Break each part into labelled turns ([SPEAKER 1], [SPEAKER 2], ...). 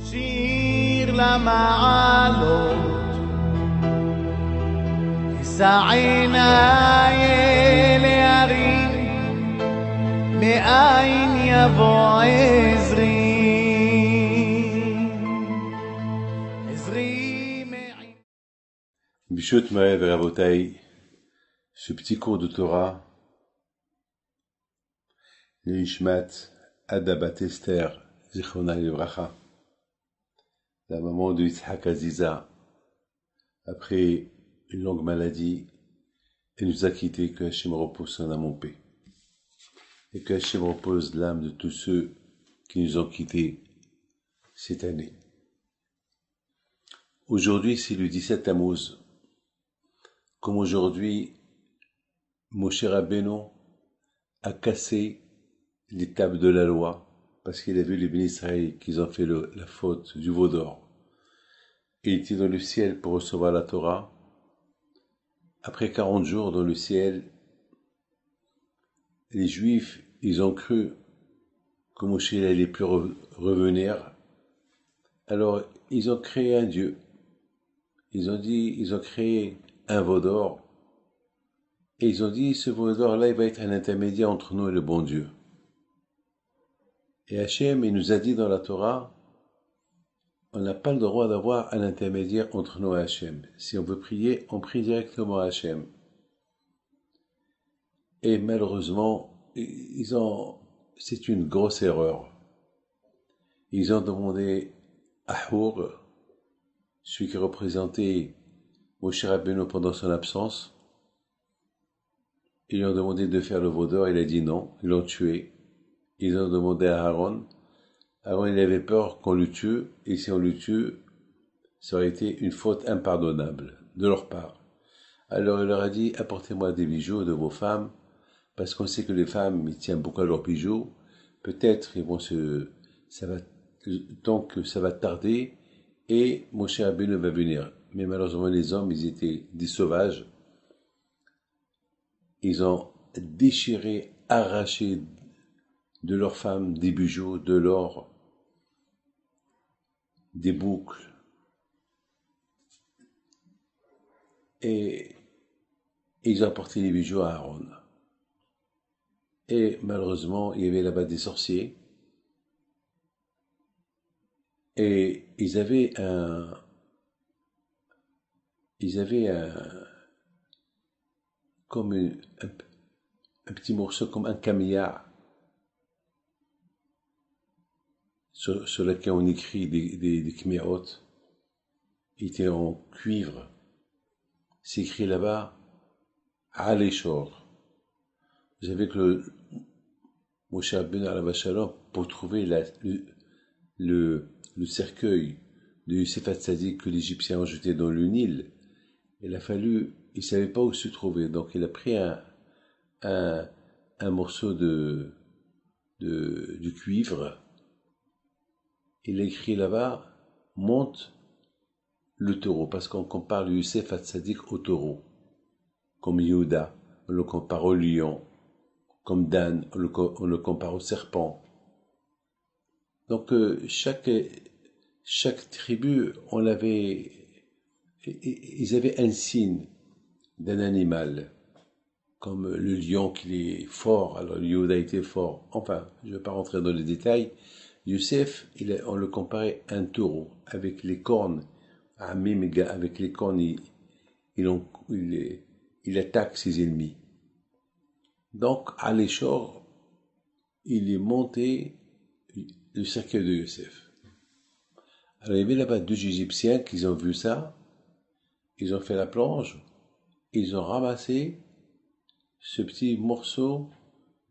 [SPEAKER 1] שיר למעלות, אשא עיניי אל ההרים, מאין יבוא עזרי.
[SPEAKER 2] Bishut Maël Rabotai, ce petit cours de Torah, Nishmat Adabat Esther, Zichronah Livracha, la maman de Yitzhak Aziza, après une longue maladie, elle nous a quittés, que Hachem repose son âme en paix, et que Hachem repose l'âme de tous ceux qui nous ont quittés cette année. Aujourd'hui, c'est le 17 Tammuz. Comme aujourd'hui, Moshe Rabbeinu a cassé les tables de la loi, parce qu'il a vu les bénis Israël qu'ils ont fait la faute du veau d'or. Il était dans le ciel pour recevoir la Torah. Après 40 jours dans le ciel, les Juifs, ils ont cru que Moshe n'allait plus revenir. Alors, ils ont créé un Dieu. Ils ont créé un veau d'or. Et ils ont dit, ce veau d'or-là, il va être un intermédiaire entre nous et le bon Dieu. Et Hachem, il nous a dit dans la Torah, on n'a pas le droit d'avoir un intermédiaire entre nous et Hachem. Si on veut prier, on prie directement à Hachem. Et malheureusement, c'est une grosse erreur. Ils ont demandé à Hur, celui qui représentait Moshe Rabbeinu pendant son absence, ils lui ont demandé de faire le veau d'or, il a dit non, ils l'ont tué. Ils ont demandé à Aaron, il avait peur qu'on le tue, et si on le tue, ça aurait été une faute impardonnable de leur part. Alors il leur a dit, apportez-moi des bijoux de vos femmes, parce qu'on sait que les femmes, ils tiennent beaucoup à leurs bijoux, peut-être donc ça va tarder, et Moshe Rabbeinu va venir. Mais malheureusement, les hommes, ils étaient des sauvages. Ils ont déchiré, arraché de leurs femmes des bijoux, de l'or, des boucles. Et ils ont apporté les bijoux à Aaron. Et malheureusement, il y avait là-bas des sorciers. Et ils avaient comme un petit morceau, comme un camillard, sur lequel on écrit des kméot. Il était en cuivre. C'est écrit là-bas, Aleshor. Vous savez que Moshe Rabbeinu alav shalom, pour trouver le cercueil de Yosef Hatzadik que l'Égyptien a jeté dans le Nil, il savait pas où se trouver, donc il a pris un morceau de cuivre, il a écrit là-bas, monte le taureau, parce qu'on compare le Yosef Hatzadik au taureau, comme Yehuda, on le compare au lion, comme Dan, on le compare au serpent. Donc chaque tribu, ils avaient un signe d'un animal, comme le lion qui est fort, alors le Yehuda était fort. Enfin, je ne vais pas rentrer dans les détails. Youssef, on le comparait à un taureau, avec les cornes, avec les cornes, il attaque ses ennemis. Donc, à l'échor, il est monté le cercueil de Youssef. Alors, il y avait là-bas 2 Égyptiens qui ont vu ça, ils ont fait la planche, ils ont ramassé ce petit morceau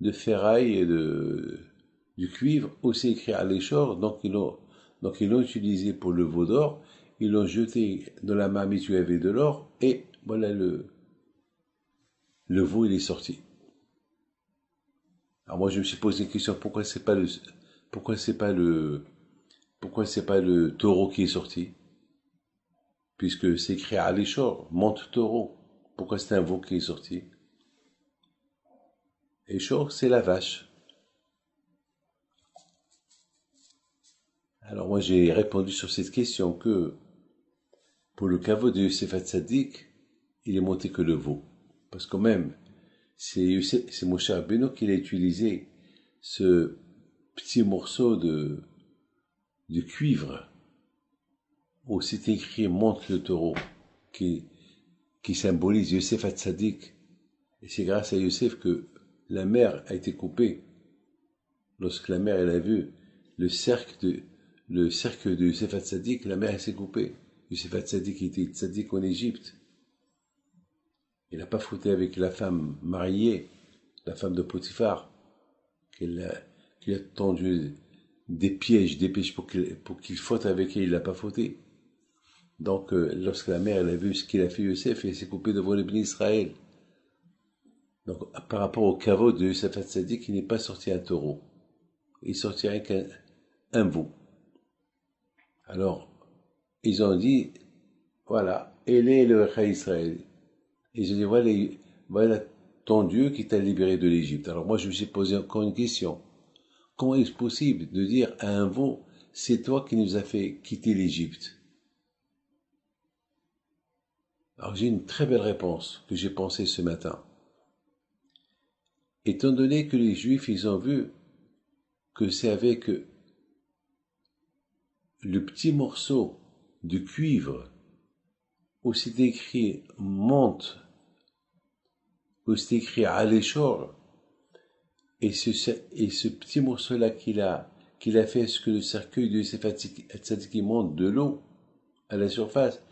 [SPEAKER 2] de ferraille et du cuivre, aussi écrit à l'échor, donc ils l'ont utilisé pour le veau d'or, ils l'ont jeté dans la marmite où il y avait de l'or, et voilà le veau, il est sorti. Alors moi je me suis posé une question, pourquoi c'est pas le taureau qui est sorti? Puisque c'est écrit à l'échor, monte taureau. Pourquoi c'est un veau qui est sorti? Échor, c'est la vache. Alors moi j'ai répondu sur cette question que pour le caveau de Yosef Hatzadik, il est monté que le veau. Parce que même, c'est Moshe Rabbeinu qui a utilisé ce petit morceau de cuivre où c'est écrit monte le taureau qui symbolise Yosef Hatzadik. Et c'est grâce à Yosef que la mer a été coupée. Lorsque la mer elle a vu le cercle de Yosef Hatzadik, la mer s'est coupée. Yosef Hatzadik était tzaddik en Égypte. Il n'a pas fauté avec la femme mariée, la femme de Potiphar, qui a tendu des pièges pour qu'il faute avec elle, il n'a pas fauté. Donc, lorsque la mère elle a vu ce qu'il a fait Yosef, elle s'est coupée devant les bénis Israël. Donc, par rapport au caveau de Yosef Hatzadik, il n'est pas sorti un taureau. Il sortirait qu'un veau. Alors, ils ont dit, voilà, elle est le Recha Israël. Ils ont dit, voilà ton Dieu qui t'a libéré de l'Égypte. Alors moi, je me suis posé encore une question. Comment est-ce possible de dire à un veau, c'est toi qui nous as fait quitter l'Égypte? Alors j'ai une très belle réponse que j'ai pensée ce matin. Étant donné que les Juifs, ils ont vu que c'est avec le petit morceau de cuivre où c'est écrit monte, où c'est écrit Aléchor, et ce petit morceau-là qu'il a fait ce que le cercueil de Yosef Hatzadik monte de l'eau à la surface,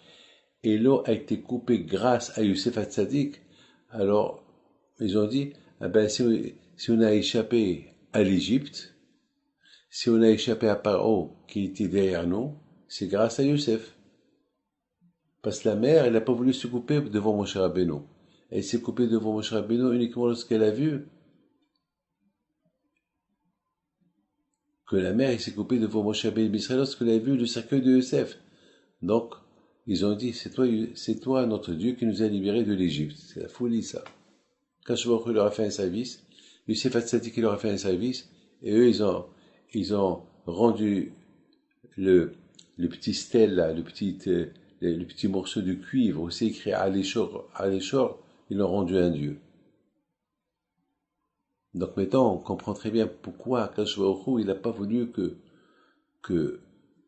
[SPEAKER 2] et l'eau a été coupée grâce à Yosef Hatzadik. Alors, ils ont dit, ah ben, si on a échappé à l'Égypte, si on a échappé à Paro qui était derrière nous, c'est grâce à Yosef. Parce que la mère, elle n'a pas voulu se couper devant Moshe Rabbeinu. Elle s'est coupée devant Moshe Rabbeinu uniquement lorsqu'elle a vu que la mère, elle s'est coupée devant Moshe Rabbeinu Israël lorsqu'elle a vu le cercueil de Yosef. Donc, ils ont dit, c'est toi notre Dieu qui nous a libérés de l'Égypte. C'est la folie, ça. Kadosh leur a fait un service, Yosef Hatzadik leur a fait un service, et eux, ils ont rendu le petit stèle là, le petit morceau de cuivre, aussi écrit Aléchor, ils l'ont rendu un Dieu. Donc maintenant, on comprend très bien pourquoi Kadosh Baruch Hu, il n'a pas voulu que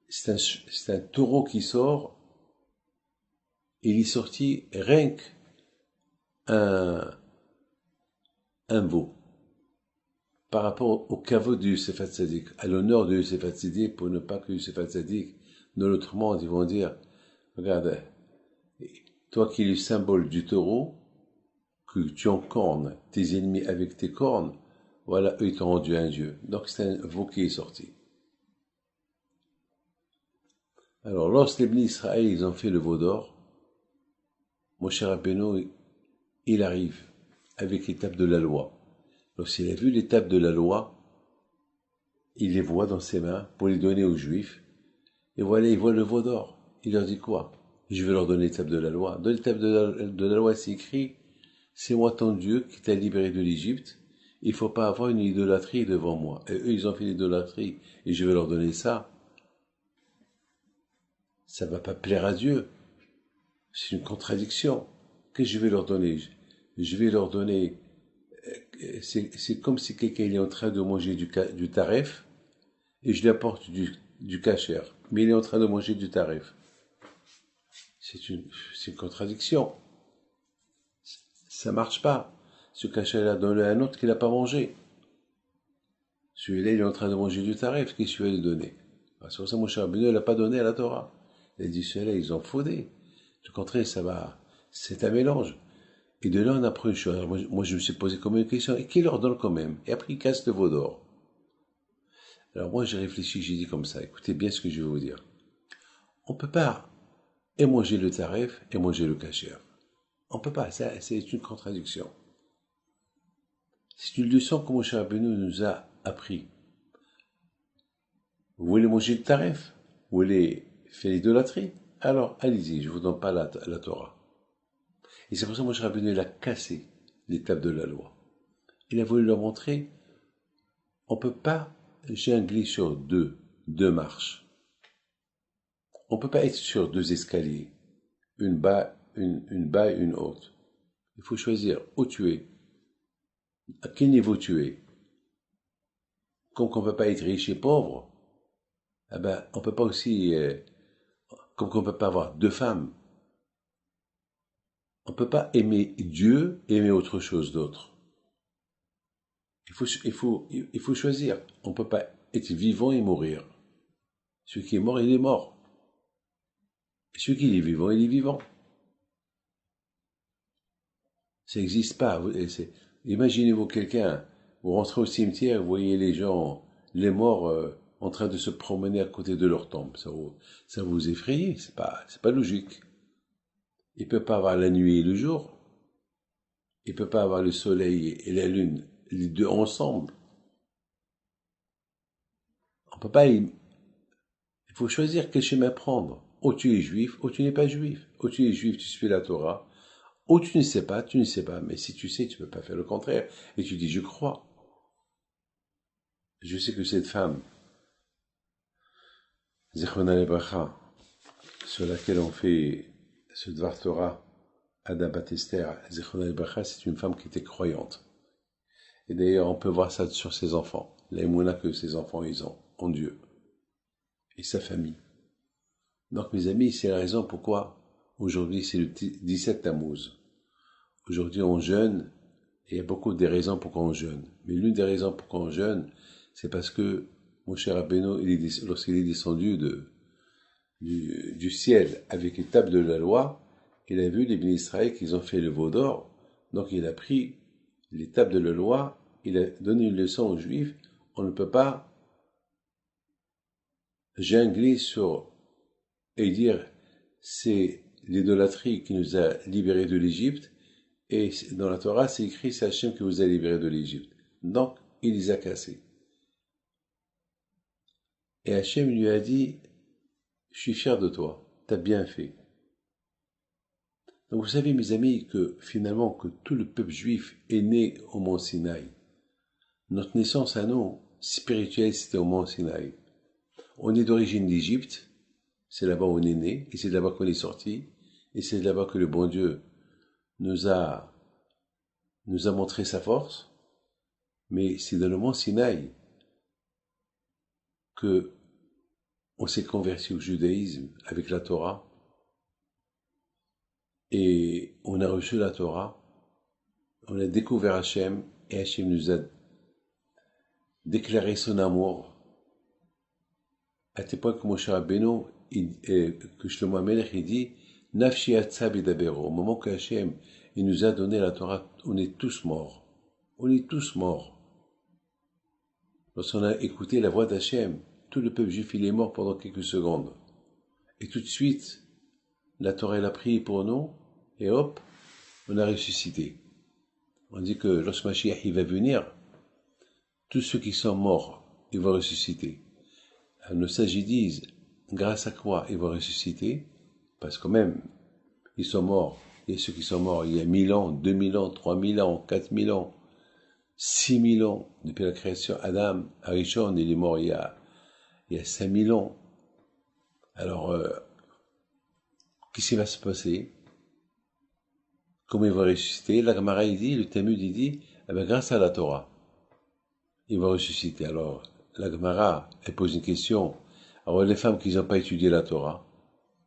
[SPEAKER 2] c'est un taureau qui sort, et il est sorti rien qu'un veau. Par rapport au caveau de Yosef Hatzadik, à l'honneur de Yosef Hatzadik, pour ne pas que Yosef Hatzadik, dans l'autre monde, ils vont dire, regarde, toi qui es le symbole du taureau, que tu encornes tes ennemis avec tes cornes, voilà, eux, ils t'ont rendu un Dieu. Donc c'est un veau qui est sorti. Alors, lorsque les bénis Israël, ils ont fait le veau d'or, Moshe Rabbeinu, il arrive avec l'étape de la loi. Lorsqu'il a vu l'étape de la loi, il les voit dans ses mains pour les donner aux Juifs. Et voilà, il voit le veau d'or. Il leur dit quoi? Je vais leur donner l'étape de la loi. Dans l'étape de la loi, c'est écrit, c'est moi ton Dieu qui t'a libéré de l'Égypte. Il ne faut pas avoir une idolâtrie devant moi. Et eux, ils ont fait l'idolâtrie. Et je vais leur donner ça. Ça ne va pas plaire à Dieu. C'est une contradiction. Qu'est-ce que je vais leur donner? Je vais leur donner... C'est comme si quelqu'un est en train de manger du taref et je lui apporte du kasher. Mais il est en train de manger du taref. C'est une contradiction. Ça marche pas. Ce kasher-là, donne-le à un autre qui l'a pas mangé. Celui-là, il est en train de manger du taref. Qu'est-ce que tu vas lui donner? C'est pour ça que Moshe Rabbeinu, il l'a pas donné à la Torah. Il a dit, ceux-là, ils ont faudé. Du contraire, c'est un mélange. Et de là, on apprend une chose. Alors moi, je me suis posé comme une question. Et qui leur donne quand même? Et après, il casse le veau d'or. Alors moi, j'ai réfléchi, j'ai dit comme ça. Écoutez bien ce que je vais vous dire. On peut pas et manger le taref et manger le kasher. On peut pas. C'est une contradiction. C'est une leçon que Moshe Rabbeinu nous a appris. Vous voulez manger le taref? Vous voulez faire l'idolâtrie? Alors, allez-y, je ne vous donne pas la Torah. Et c'est pour ça que Moshe Rabbeinu, il a cassé l'étape de la loi. Il a voulu leur montrer, on ne peut pas jongler sur deux marches. On ne peut pas être sur deux escaliers, une bas et une haute. Il faut choisir où tu es, à quel niveau tu es. Comme on ne peut pas être riche et pauvre, eh ben, on peut pas aussi, comme on ne peut pas avoir deux femmes, on ne peut pas aimer Dieu et aimer autre chose d'autre. Il faut choisir. On ne peut pas être vivant et mourir. Celui qui est mort, il est mort. Et celui qui est vivant, il est vivant. Ça n'existe pas. Imaginez-vous quelqu'un, vous rentrez au cimetière, vous voyez les gens, les morts, en train de se promener à côté de leur tombe. Ça vous effraie, c'est pas logique. Il peut pas avoir la nuit et le jour. Il peut pas avoir le soleil et la lune, les deux ensemble. On peut pas. Il faut choisir quel chemin prendre. Ou tu es juif, ou tu n'es pas juif. Ou tu es juif, tu suis la Torah. Ou tu ne sais pas, tu ne sais pas. Mais si tu sais, tu ne peux pas faire le contraire. Et tu dis, je crois. Je sais que cette femme, Zechrona Lebracha, sur laquelle on fait ce Dvar Torah, Ada Bat Esther, Zechrona Lebracha, c'est une femme qui était croyante. Et d'ailleurs, on peut voir ça sur ses enfants. L'aïmouna que ses enfants, ils ont, en Dieu. Et sa famille. Donc, mes amis, c'est la raison pourquoi aujourd'hui, c'est le 17 Tammuz. Aujourd'hui, on jeûne, et il y a beaucoup de raisons pourquoi on jeûne. Mais l'une des raisons pourquoi on jeûne, c'est parce que mon cher Rabbeinu, lorsqu'il est descendu du ciel avec les tables de la loi, il a vu les bénis Israël qu'ils ont fait le veau d'or. Donc, il a pris les tables de la loi, il a donné une leçon aux Juifs. On ne peut pas jongler sur et dire c'est l'idolâtrie qui nous a libérés de l'Égypte, et dans la Torah c'est écrit c'est Hachem qui vous a libérés de l'Égypte. Donc il les a cassés. Et Hachem lui a dit je suis fier de toi, t'as bien fait. Donc vous savez mes amis que finalement que tout le peuple juif est né au mont Sinaï. Notre naissance à nous, spirituelle, c'était au mont Sinaï. On est d'origine d'Égypte, c'est là-bas où on est né, et c'est là-bas qu'on est sorti, et c'est là-bas que le bon Dieu nous a montré sa force, mais c'est dans le mont Sinaï que on s'est converti au judaïsme avec la Torah, et on a reçu la Torah, on a découvert Hachem, et Hachem nous a déclaré son amour, à tel point que mon cher Rabbeinu, que Shlomo HaMelech, il dit, Nafshi atza bidabero, au moment que Hachem, il nous a donné la Torah, on est tous morts. On est tous morts. Lorsqu'on a écouté la voix d'Hachem, tout le peuple juif, il est mort pendant quelques secondes. Et tout de suite, la Torah, elle a prié pour nous, et hop, on a ressuscité. On dit que lorsque Mashiach, il va venir, tous ceux qui sont morts, ils vont ressusciter. Nos sages disent, grâce à quoi ils vont ressusciter? Parce que même, ils sont morts. Il y a ceux qui sont morts il y a 1000 ans, 2000 ans, 3000 ans, 4000 ans, 6000 ans. Depuis la création, Adam, Arishon, il est mort il y a 5000 ans. Alors, qu'est-ce qui va se passer? Comment ils vont ressusciter? La Gemara, il dit, le Talmud, il dit, eh bien, grâce à la Torah, ils vont ressusciter. Alors, la Gemara, elle pose une question. Alors, les femmes qui n'ont pas étudié la Torah,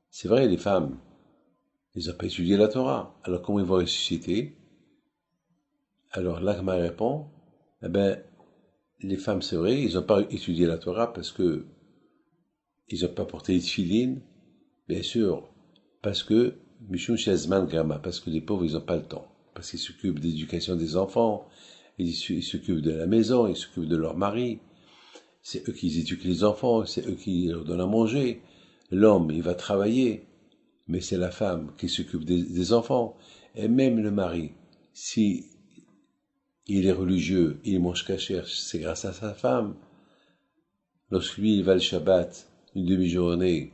[SPEAKER 2] c'est vrai, les femmes, ils n'ont pas étudié la Torah. Alors, comment ils vont ressusciter? Alors, la Gemara répond, eh bien, les femmes, c'est vrai, ils n'ont pas étudié la Torah parce que ils n'ont pas porté les tefilines, bien sûr, parce que Mishum Shazman Gama, parce que les pauvres, ils n'ont pas le temps. Parce qu'ils s'occupent de l'éducation des enfants, ils s'occupent de la maison, ils s'occupent de leur mari. C'est eux qui éduquent les enfants, c'est eux qui leur donnent à manger. L'homme, il va travailler, mais c'est la femme qui s'occupe des enfants. Et même le mari, si il est religieux, il mange cachère, c'est grâce à sa femme. Lorsque lui, il va le Shabbat, une demi-journée,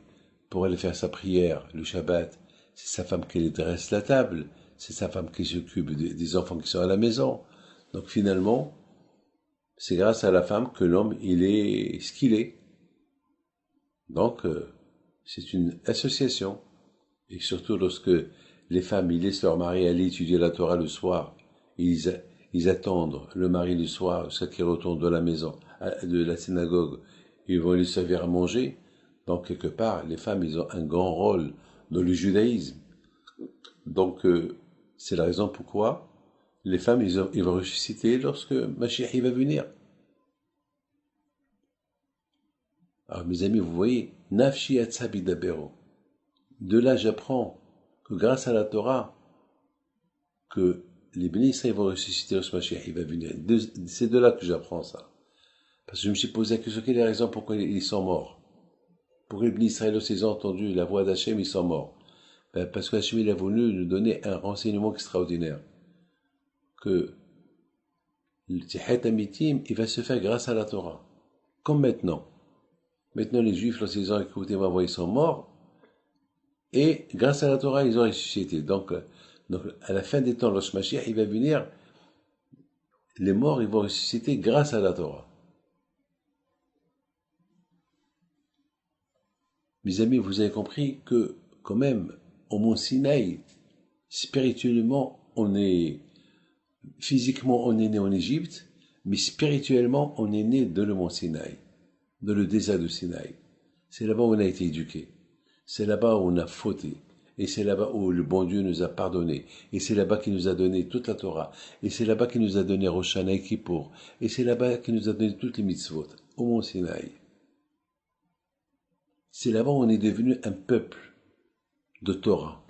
[SPEAKER 2] pour aller faire sa prière, le Shabbat, c'est sa femme qui lui dresse la table, c'est sa femme qui s'occupe des enfants qui sont à la maison. Donc finalement, c'est grâce à la femme que l'homme, il est ce qu'il est. Donc, c'est une association. Et surtout lorsque les femmes, ils laissent leur mari aller étudier la Torah le soir, ils attendent le mari le soir jusqu'à qu'il retourne de la maison, de la synagogue, ils vont lui servir à manger. Donc quelque part, les femmes, ils ont un grand rôle dans le judaïsme. Donc c'est la raison pourquoi les femmes, ils vont ressusciter lorsque Mashiach va venir. Alors mes amis, vous voyez, Nafshi Atsabi Dabero. De là, j'apprends que grâce à la Torah, que les bénis Israël vont ressusciter lorsque Mashiach va venir. C'est de là que j'apprends ça. Parce que je me suis posé la question, quelle est la raison pourquoi ils sont morts? Pourquoi les bénis Israël, lorsqu'ils ont entendu la voix d'Hachem, ils sont morts? Parce qu'Hachem, il a voulu nous donner un renseignement extraordinaire. Que le Tihet Amitim, il va se faire grâce à la Torah. Comme maintenant. Maintenant, les Juifs, lorsqu'ils ont écouté ma voix, ils sont morts. Et grâce à la Torah, ils ont ressuscité. Donc à la fin des temps, lorsque Mashiach il va venir, les morts, ils vont ressusciter grâce à la Torah. Mes amis, vous avez compris que, quand même, au mont Sinaï, spirituellement, physiquement, on est né en Égypte, mais spirituellement, on est né dans le mont Sinaï, dans le désert de Sinaï. C'est là-bas où on a été éduqué. C'est là-bas où on a fauté. Et c'est là-bas où le bon Dieu nous a pardonné. Et c'est là-bas qu'il nous a donné toute la Torah. Et c'est là-bas qu'il nous a donné Rosh Hashanah et Kippour. Et c'est là-bas qu'il nous a donné toutes les mitzvot, au mont Sinaï. C'est là-bas où on est devenu un peuple de Torah.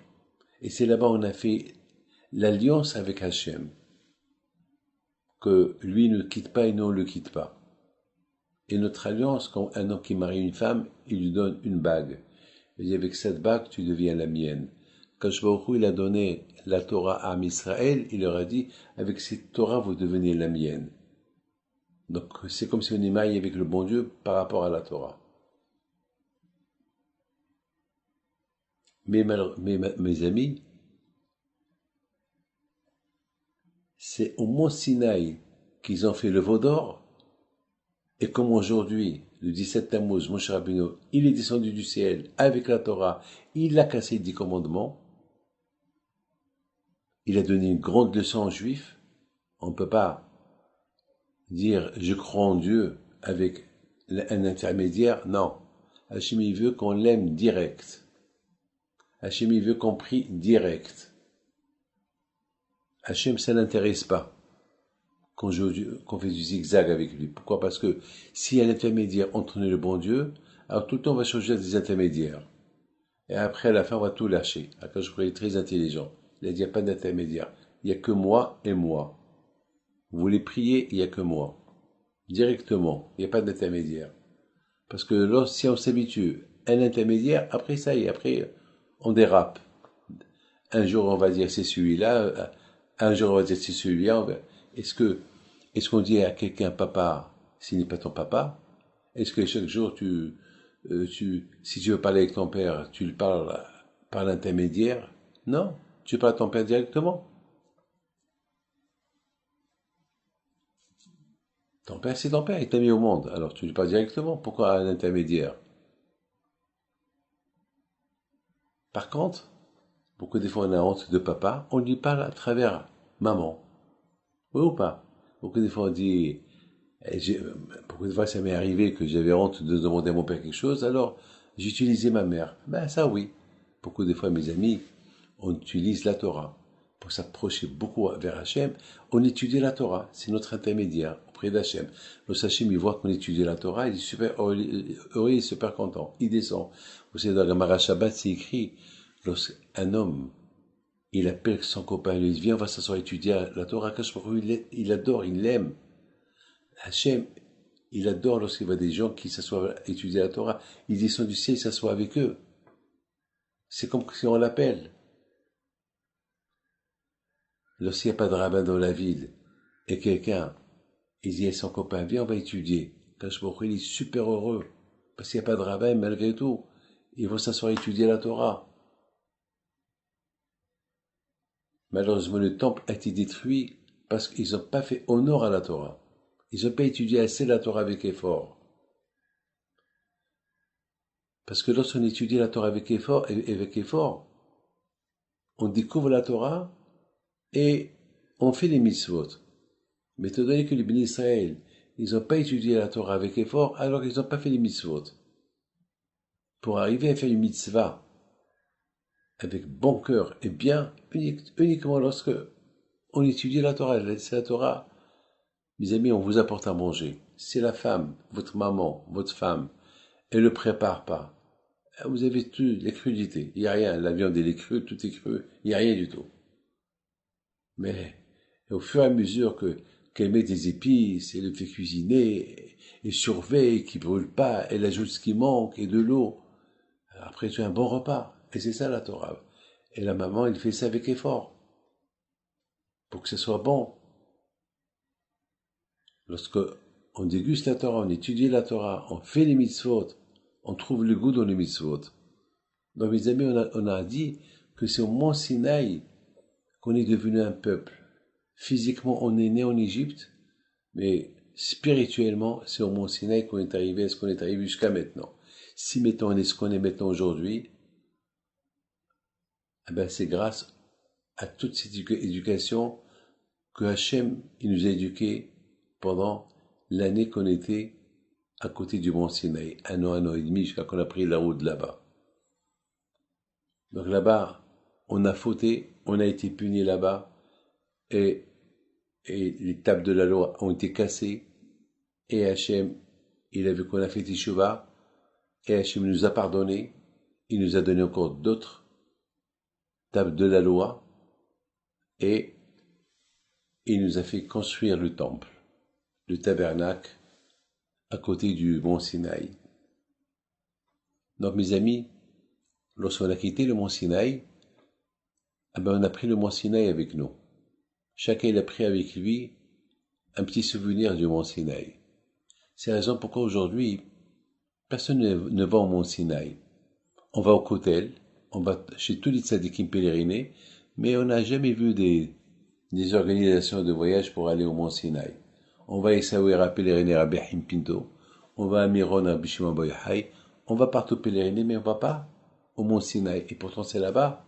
[SPEAKER 2] Et c'est là-bas où on a fait l'alliance avec Hachem. Que lui ne quitte pas et nous on ne le quitte pas. Et notre alliance, quand un homme qui marie une femme, il lui donne une bague. Il dit, avec cette bague, tu deviens la mienne. Quand Baruch Hu, il a donné la Torah à Israël, il leur a dit, avec cette Torah, vous devenez la mienne. Donc, c'est comme si on est marié avec le bon Dieu par rapport à la Torah. Mais mes amis, c'est au mont Sinaï qu'ils ont fait le veau d'or, et comme aujourd'hui, le 17 Tammuz, Moshe Rabbeinu, il est descendu du ciel avec la Torah, il a cassé les 10 commandements, il a donné une grande leçon aux Juifs. On ne peut pas dire je crois en Dieu avec un intermédiaire, non. Hachem il veut qu'on l'aime direct. Hachem il veut qu'on prie direct. Hachem ça l'intéresse pas qu'on fait du zigzag avec lui. Pourquoi? Parce que s'il y a l'intermédiaire entre nous et le bon Dieu, alors tout le temps on va changer des intermédiaires. Et après à la fin on va tout lâcher. Quand je croyais très intelligent, il a dit il n'y a pas d'intermédiaire. Il n'y a que moi et moi. Vous voulez prier, il n'y a que moi. Directement, il n'y a pas d'intermédiaire. Parce que si on s'habitue à un intermédiaire, après ça y est, après on dérape. Un jour on va dire c'est celui-là, un jour on va dire c'est celui-là. Est-ce qu'on dit à quelqu'un papa s'il n'est pas ton papa? Est-ce que chaque jour si tu veux parler avec ton père, tu le parles par l'intermédiaire? Non, tu parles à ton père directement. Ton père, c'est ton père, il t'a mis au monde, alors tu lui parles directement. Pourquoi un intermédiaire? Par contre, beaucoup des fois on a honte de papa, on lui parle à travers maman. Oui ou pas? Beaucoup des fois on dit, beaucoup de fois ça m'est arrivé que j'avais honte de demander à mon père quelque chose, alors j'utilisais ma mère. Ben ça oui. Beaucoup de fois mes amis, on utilise la Torah. Pour s'approcher beaucoup vers Hachem, on étudie la Torah, c'est notre intermédiaire auprès d'Hachem. Lorsque Hachem il voit qu'on étudie la Torah, il est super heureux, il est super content, il descend. Vous savez, dans la Gemara Shabbat, c'est écrit, lorsqu'un homme, il appelle son copain, il lui dit, viens, on va s'asseoir étudier la Torah, il adore, il l'aime. Hachem, il adore lorsqu'il voit des gens qui s'assoient étudier la Torah, il descend du ciel, il s'assoit avec eux. C'est comme si on l'appelle. Lorsqu'il n'y a pas de rabbin dans la ville, et quelqu'un, il dit à son copain, viens, on va étudier. Il est super heureux, parce qu'il n'y a pas de rabbin, malgré tout. Ils vont s'asseoir étudier la Torah. Malheureusement, le temple a été détruit parce qu'ils n'ont pas fait honneur à la Torah. Ils n'ont pas étudié assez la Torah avec effort. Parce que lorsqu'on étudie la Torah avec effort, on découvre la Torah et on fait les mitzvot. Mais étant donné que les bénis Israël, ils n'ont pas étudié la Torah avec effort, alors ils n'ont pas fait les mitzvot. Pour arriver à faire une mitzvah avec bon cœur et bien, uniquement lorsque on étudie la Torah. C'est la Torah. Mes amis, on vous apporte à manger. Si la femme, votre maman, votre femme, elle ne le prépare pas, vous avez tout, les crudités. Il n'y a rien. La viande, elle est crue, tout est cru. Il n'y a rien du tout. Mais au fur et à mesure qu'elle met des épices, elle le fait cuisiner, et surveille qu'il ne brûle pas, elle ajoute ce qui manque et de l'eau. Après, tu as un bon repas. Et c'est ça la Torah. Et la maman, elle fait ça avec effort. Pour que ce soit bon. Lorsque on déguste la Torah, on étudie la Torah, on fait les mitzvot, on trouve le goût dans les mitzvot. Donc mes amis, on a dit que c'est au mont Sinaï qu'on est devenu un peuple. Physiquement, on est né en Égypte, mais spirituellement, c'est au mont Sinaï qu'on est arrivé à ce qu'on est arrivé jusqu'à maintenant. Si maintenant on est ce qu'on est maintenant aujourd'hui, eh ben c'est grâce à toute cette éducation que Hachem il nous a éduqués pendant l'année qu'on était à côté du mont Sinaï, un an et demi, jusqu'à qu'on a pris la route là-bas. Donc là-bas, on a fauté, on a été puni là-bas, et les tables de la loi ont été cassées, et Hachem, il a vu qu'on a fait Teshuvah, et Hachem nous a pardonné, il nous a donné encore d'autres tables de la loi, et il nous a fait construire le temple, le tabernacle, à côté du mont Sinaï. Donc mes amis, lorsqu'on a quitté le mont Sinaï, on a pris le mont Sinaï avec nous. Chacun il a pris avec lui un petit souvenir du mont Sinaï. C'est la raison pourquoi aujourd'hui, personne ne va au mont Sinaï. On va au Kotel, on va chez tous les tzadikim pèlerinés, mais on n'a jamais vu des organisations de voyage pour aller au mont Sinaï. On va à Essaouira pèleriner à Behim Pinto, on va à Miron à Bishima Boyhaï, on va partout pèleriner, mais on ne va pas au mont Sinaï. Et pourtant c'est là-bas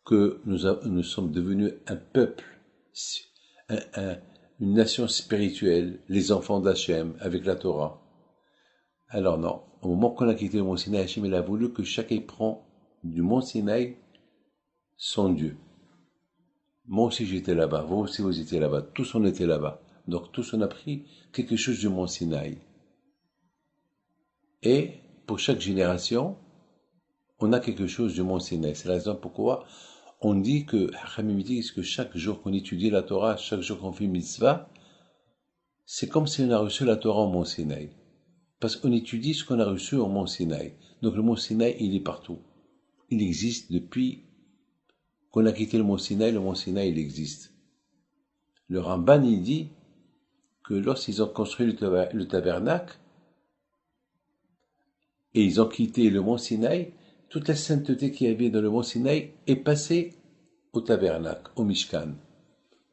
[SPEAKER 2] que nous sommes devenus un peuple, une nation spirituelle, les enfants d'Hachem, avec la Torah. Alors non, au moment qu'on a quitté le mont Sinaï, Hachem il a voulu que chacun prend du mont Sinaï son Dieu. Moi aussi j'étais là-bas, vous aussi vous étiez là-bas, tous on était là-bas. Donc tous on a pris quelque chose du mont Sinaï. Et pour chaque génération, on a quelque chose du mont Sinaï. C'est la raison pourquoi on dit que, Hachamim dit que chaque jour qu'on étudie la Torah, chaque jour qu'on fait mitzvah, c'est comme si on a reçu la Torah au mont Sinaï. Parce qu'on étudie ce qu'on a reçu au mont Sinaï. Donc le mont Sinaï, il est partout. Il existe depuis qu'on a quitté le mont Sinaï, il existe. Le Ramban, il dit que lorsqu'ils ont construit le tabernacle, et ils ont quitté le mont Sinaï, toute la sainteté qu'il y avait dans le mont Sinaï est passée au tabernacle, au Mishkan.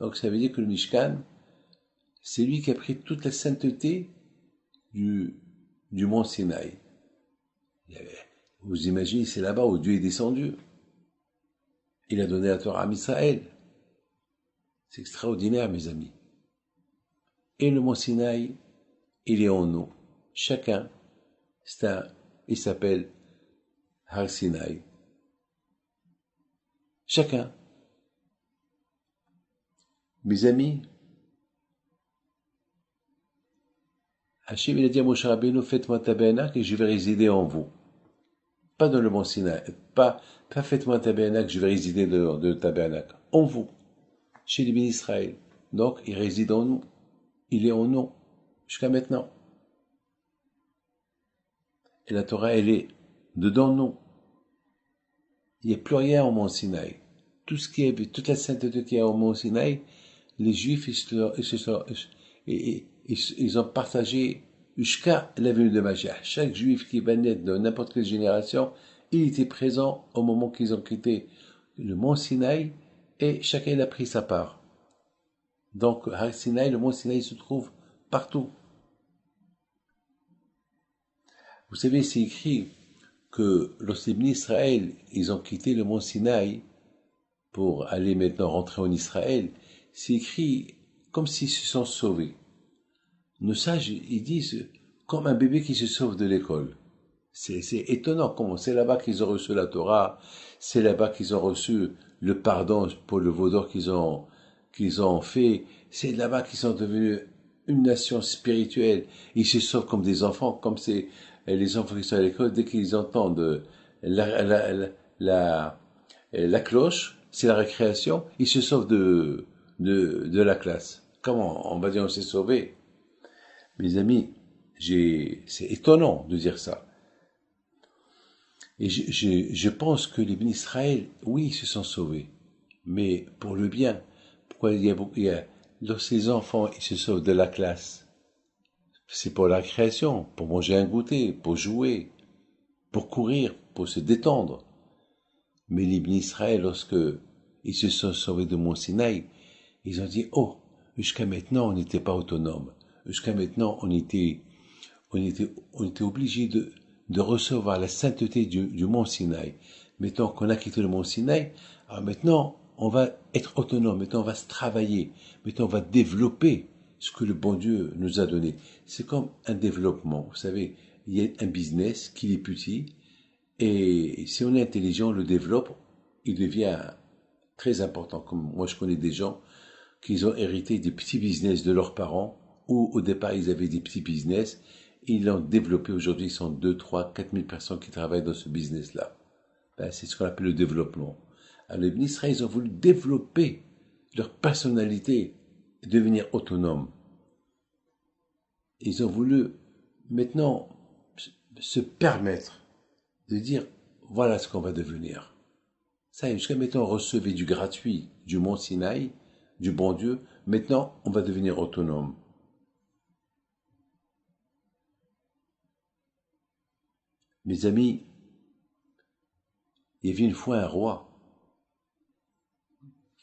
[SPEAKER 2] Donc ça veut dire que le Mishkan, c'est lui qui a pris toute la sainteté du mont Sinaï. Vous imaginez, c'est là-bas où Dieu est descendu. Il a donné la Torah à Israël. C'est extraordinaire, mes amis. Et le mont Sinaï, il est en nous. Chacun, il s'appelle Har Sinaï. Chacun. Mes amis, Hachem il a dit à Moshe Rabbeinu, faites-moi tabernacle et je vais résider en vous. Pas dans le mont Sinaï, pas faites-moi tabernacle, je vais résider dans le tabernacle. En vous, chez les bénis Israël. Donc, il réside en nous. Il est en nous, jusqu'à maintenant. Et la Torah, elle est dedans nous. Il n'y a plus rien au mont Sinaï. Tout ce qui est, toute la sainteté qu'il y a au mont Sinaï, les Juifs, ils ont partagé jusqu'à la venue de Mashiach. Chaque Juif qui va naître de n'importe quelle génération, il était présent au moment qu'ils ont quitté le mont Sinaï et chacun a pris sa part. Donc, Har Sinaï, le mont Sinaï se trouve partout. Vous savez, c'est écrit que lorsque les Israël, ils ont quitté le mont Sinaï pour aller maintenant rentrer en Israël, c'est écrit comme s'ils se sont sauvés. Nos sages, ils disent comme un bébé qui se sauve de l'école. C'est étonnant comment c'est là-bas qu'ils ont reçu la Torah, c'est là-bas qu'ils ont reçu le pardon pour le veau d'or qu'ils ont fait, c'est là-bas qu'ils sont devenus une nation spirituelle. Ils se sauvent comme des enfants, comme c'est les enfants qui sont à l'école, dès qu'ils entendent la cloche, c'est la récréation, ils se sauvent de la classe. Comment on va dire on s'est sauvé? Mes amis, c'est étonnant de dire ça. Et je pense que les bénis Israël, oui, ils se sont sauvés, mais pour le bien. Pourquoi lorsque les enfants, ils se sauvent de la classe, c'est pour la création, pour manger un goûter, pour jouer, pour courir, pour se détendre. Mais les bénis Israël, lorsque ils se sont sauvés de Mont Sinaï, ils ont dit, oh, jusqu'à maintenant, on n'était pas autonome. Jusqu'à maintenant, on était obligé de recevoir la sainteté du mont Sinaï. Maintenant qu'on a quitté le mont Sinaï, alors maintenant, on va être autonome. Maintenant, on va se travailler. Maintenant, on va développer ce que le bon Dieu nous a donné. C'est comme un développement. Vous savez, il y a un business qui est petit, et si on est intelligent, on le développe, il devient très important. Comme moi, je connais des gens qui ont hérité des petits business de leurs parents, où au départ, ils avaient des petits business, et ils l'ont développé. Aujourd'hui, ils sont 2, 3, 4 000 personnes qui travaillent dans ce business-là. C'est ce qu'on appelle le développement. Alors, les ministres, ils ont voulu développer leur personnalité, devenir autonomes. Ils ont voulu maintenant se permettre de dire, voilà ce qu'on va devenir. Ça y est, jusqu'à maintenant, on recevait du gratuit du mont Sinaï, du bon Dieu. Maintenant, on va devenir autonome. Mes amis, il y avait une fois un roi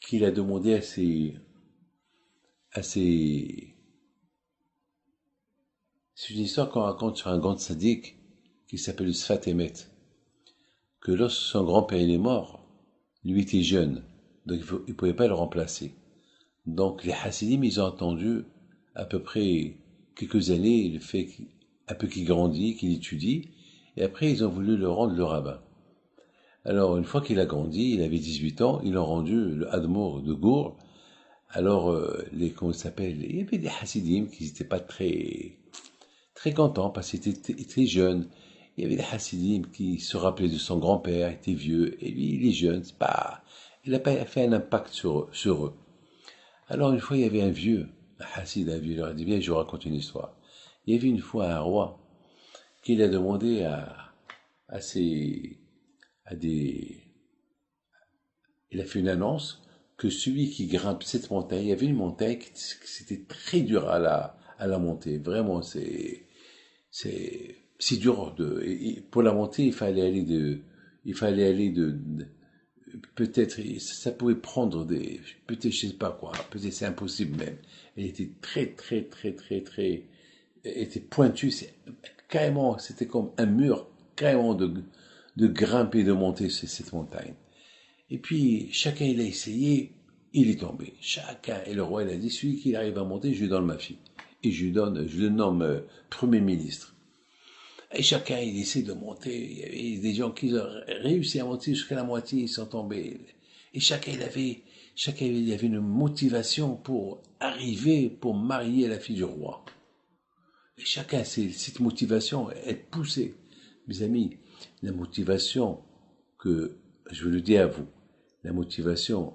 [SPEAKER 2] qui a demandé c'est une histoire qu'on raconte sur un grand sadique qui s'appelle le Sfat Emet, que lorsque son grand-père est mort, lui était jeune, donc il ne pouvait pas le remplacer. Donc les Hasidim, ils ont attendu à peu près quelques années, le fait un peu qu'il grandit, qu'il étudie, et après ils ont voulu le rendre le rabbin. Alors une fois qu'il a grandi, il avait 18 ans, ils l'ont rendu le Admour de Gour. Alors comment il s'appelle, il y avait des Hasidim qui n'étaient pas très contents parce qu'il était très jeune. Il y avait des Hasidim qui se rappelaient de son grand-père, était vieux, et lui il est jeune, il n'a pas fait un impact sur eux. Alors une fois il y avait un vieux, un Hassid, un vieux, il leur a dit, viens, je vous raconte une histoire. Il y avait une fois un roi qui a demandé il a fait une annonce que celui qui grimpe cette montagne, il y avait une montagne qui c'était très dur à la monter. Vraiment, c'est dur pour la monter, il fallait aller peut-être, ça pouvait prendre peut-être, je sais pas quoi, peut-être c'est impossible même. Elle était très, était pointue, carrément, c'était comme un mur, carrément de grimper, de monter cette montagne. Et puis, chacun, il a essayé, il est tombé. Chacun, et le roi, il a dit, celui qui arrive à monter, je lui donne ma fille. Et je le nomme Premier ministre. Et chacun, il essaie de monter. Il y avait des gens qui ont réussi à monter jusqu'à la moitié, ils sont tombés. Et chacun, il avait une motivation pour arriver, pour marier la fille du roi. Et chacun, cette motivation, elle poussait. Mes amis, la motivation que, je veux le dire à vous, la motivation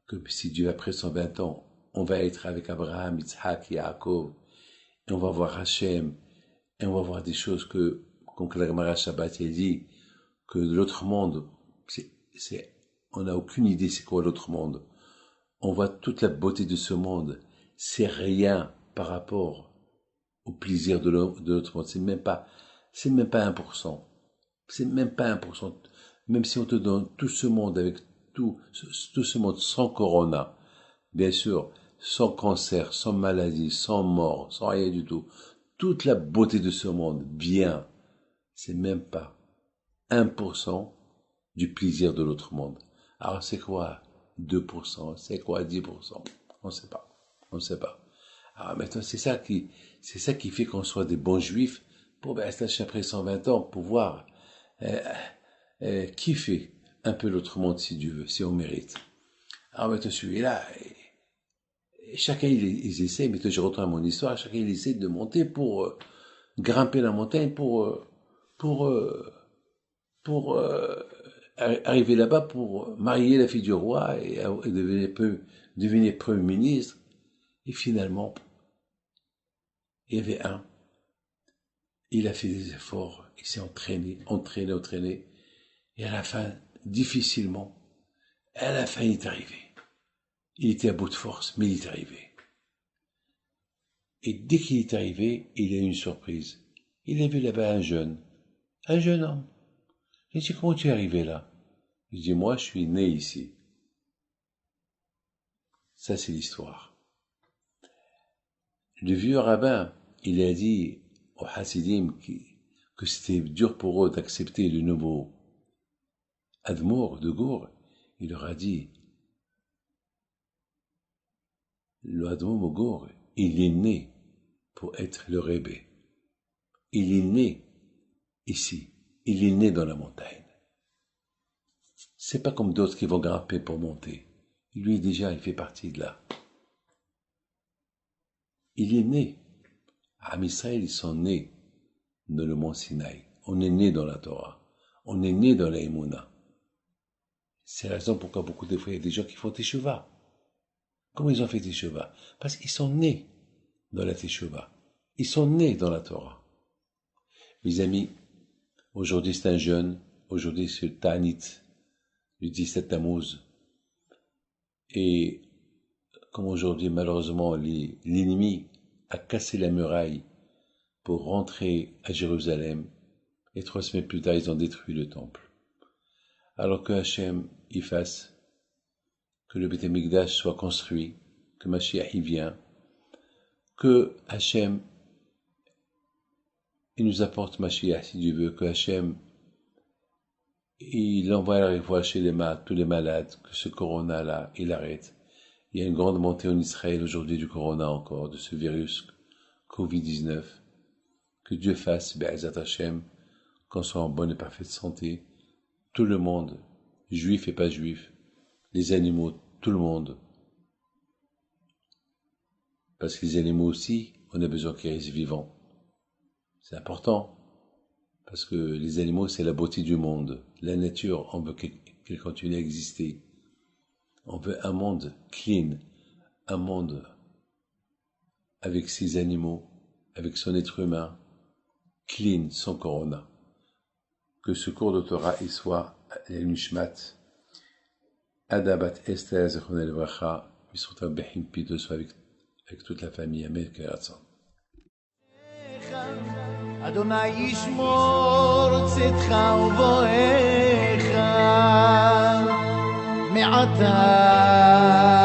[SPEAKER 2] que si Dieu, après 120 ans, on va être avec Abraham, Yitzhak, Yaakov, et on va voir Hachem, et on va voir des choses comme la Gemara Shabbat, elle dit, que l'autre monde, on n'a aucune idée c'est quoi l'autre monde. On voit toute la beauté de ce monde, c'est rien par rapport au plaisir de l'autre monde, c'est même pas 1%. C'est même pas 1%. Même si on te donne tout ce monde avec tout ce monde sans corona, bien sûr, sans cancer, sans maladie, sans mort, sans rien du tout, toute la beauté de ce monde, bien, c'est même pas 1% du plaisir de l'autre monde. Alors c'est quoi 2%? C'est quoi 10%? On ne sait pas. On ne sait pas. Alors maintenant, c'est ça qui fait qu'on soit des bons juifs pour après 120 ans, pouvoir kiffer un peu l'autre monde si Dieu veut, si on mérite. Alors maintenant, celui-là, et chacun ils essaient, mais je retourne à mon histoire, chacun il essaie de monter pour grimper la montagne, pour arriver là-bas, pour marier la fille du roi et devenir premier ministre. Et finalement, il y avait il a fait des efforts, il s'est entraîné, et à la fin, difficilement, à la fin, il est arrivé. Il était à bout de force, mais il est arrivé. Et dès qu'il est arrivé, il a eu une surprise. Il a vu là-bas un jeune homme. Il dit, comment tu es arrivé là? Il dit, moi, je suis né ici. Ça, c'est l'histoire. Le vieux rabbin, il a dit aux Hasidim que c'était dur pour eux d'accepter le nouveau Admour de Gour. Il leur a dit, le Admour de Gour, il est né pour être le Rébé. Il est né ici. Il est né dans la montagne. C'est pas comme d'autres qui vont grimper pour monter. Lui, déjà, il fait partie de là. Il est né. Am Israël, ils sont nés dans le mont Sinaï. On est né dans la Torah. On est né dans la Emouna. C'est la raison pourquoi beaucoup de fois, il y a des gens qui font Teshuvah. Comment ils ont fait Teshuvah? Parce qu'ils sont nés dans la Teshuvah. Ils sont nés dans la Torah. Mes amis, aujourd'hui c'est un jeune, aujourd'hui c'est le Ta'anit, le 17 Tammuz. Et comme aujourd'hui, malheureusement, l'ennemi a cassé la muraille pour rentrer à Jérusalem, et 3 semaines plus tard, ils ont détruit le temple. Alors que Hachem y fasse que le Beth Amikdash soit construit, que Mashiach y vient, que Hachem il nous apporte Mashiach si Dieu veut, que Hachem il envoie la révoie chez tous les malades, que ce corona-là, il arrête. Il y a une grande montée en Israël aujourd'hui du corona encore, de ce virus Covid-19. Que Dieu fasse, Be'ezat Hachem, qu'on soit en bonne et parfaite santé. Tout le monde, juif et pas juif, les animaux, tout le monde. Parce que les animaux aussi, on a besoin qu'ils restent vivants. C'est important. Parce que les animaux, c'est la beauté du monde. La nature, on veut qu'elle continue à exister. On veut un monde clean, un monde avec ses animaux, avec son être humain, clean, sans corona. Que ce cours de Torah y soit l'Nishmat, Adabat Esther Zechonel Vracha, Misrotav Behim Pito, soit avec toute la famille. Amen, Keratzon.
[SPEAKER 1] אדוני ישמור צאתך ובואך מעתה